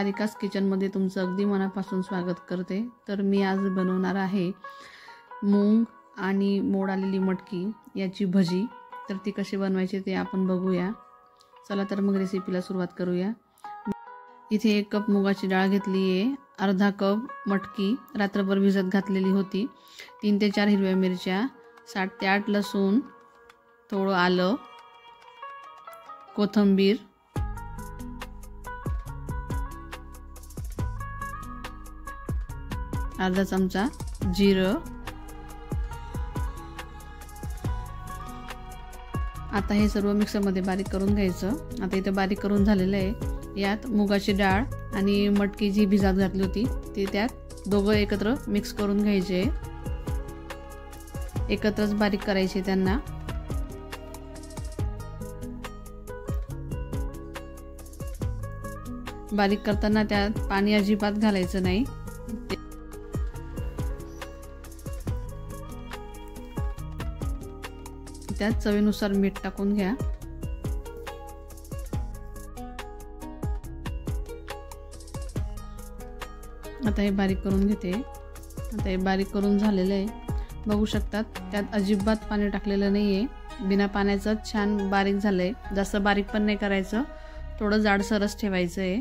सारिकास किचनमध्ये तुमचं अगदी मनापासून स्वागत करते। तर मी आज बनवणार आहे मूग आणि मोड आलेली मटकी याची भजी। तर ती कशी बनवायची ते आपण बघूया। चला तर मग रेसिपीला सुरुवात करूया। इथे 1 कप मुगाची डाळ घेतली आहे, अर्धा कप मटकी रात्रभर भिजत घातलेली होती, 3 ते 4 हिरव्या मिरच्या, 7 ते 8 लसूण, थोडं आलं, कोथिंबीर, अर्धा चमचा जिरं। आता हे सर्व मिक्सरमध्ये बारीक करून घ्यायचं। आता इथे बारीक करून झालेलं आहे। यात मुगाची डाळ आणि मटकी जी भिजत घातली होती ती त्यात दोघं एकत्र मिक्स करून घ्यायचे, एकत्रच बारीक करायचे त्यांना। बारीक करताना त्यात पाणी अजिबात घालायचं नाही। त्यात चवीनुसार मीठ टाकून घ्या। आता हे बारीक करून घेते। आता हे बारीक करून झालेलं आहे, बघू शकतात त्यात अजिबात पाणी टाकलेलं नाहीये, बिना पाण्याचं छान बारीक झालंय। जास्त बारीक पण नाही करायचं, थोडं जाडसरच ठेवायचं आहे।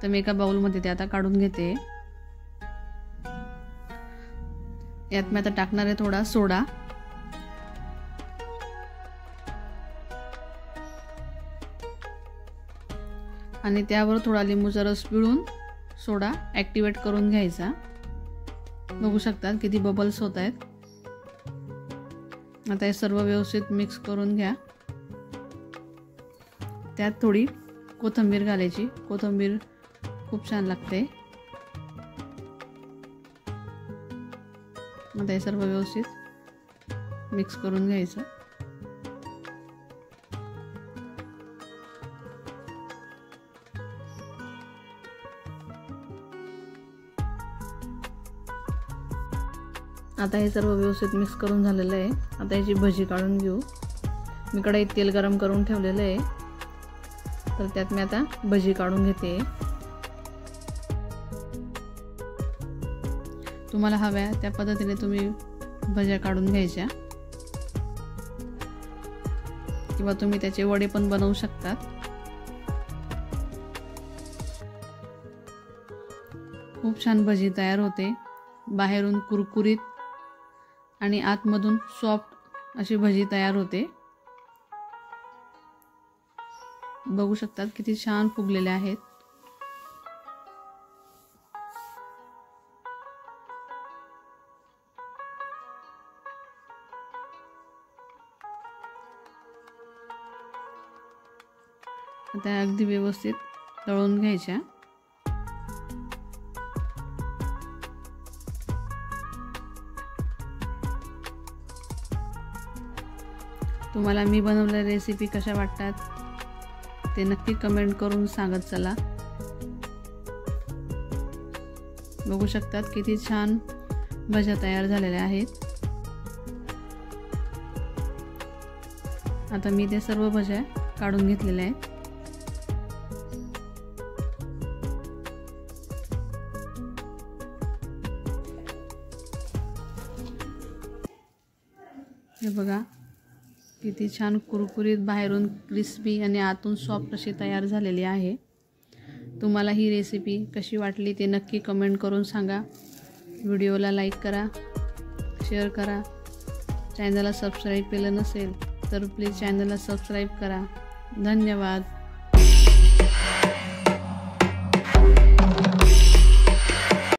तर मी एका बाउलमध्ये ते आता काढून घेते। यात मी आता टाकणार आहे थोडा सोडा, आणि त्यावर थोडा लिंबूचा रस पिळून सोडा ॲक्टिवेट करून घ्यायचा। बघू शकतात किती बबल्स होत आहेत। आता हे सर्व व्यवस्थित मिक्स करून घ्या। त्यात थोडी कोथिंबीर घालायची, कोथिंबीर खूप छान लागते। आता हे सर्व व्यवस्थित मिक्स करून घ्यायचं। आता हे सर्व व्यवस्थित मिक्स करून झालेलं आहे। आता याची भजी काढून घेऊ। मी कढईत तेल गरम करून ठेवलेलं आहे, तर त्यात मी आता भजी काढून घेते। तुम्हाला हव्या त्या पद्धतीने तुम्ही भज्या काढून घ्यायच्या, किंवा तुम्ही त्याचे वडे पण बनवू शकता। खूप छान भजी तयार होते, बाहेरून कुरकुरीत आणि आतमधून सॉफ्ट अशी भजी तयार होते। बघू शकतात किती छान फुगलेले आहेत। आता अगदी व्यवस्थित तळून घ्यायच्या। तुम्हाला मी बनवलेल्या रेसिपी कशा वाटतात ते नक्की कमेंट करून सांगत चला। बघू शकतात किती छान भज्या तयार झालेल्या आहेत। आता मी ते सर्व भज्या काढून घेतलेल्या आहेत। हे बघा किती छान कुरकुरीत, बाहेरून क्रिस्पी आणि आतून सॉफ्ट अशी तयार झालेली आहे। तुम्हाला ही रेसिपी कशी वाटली ते नक्की कमेंट करून सांगा। व्हिडिओला लाईक करा, शेअर करा। चॅनलला सबस्क्राईब केलं नसेल तर प्लीज चॅनलला सबस्क्राईब करा। धन्यवाद।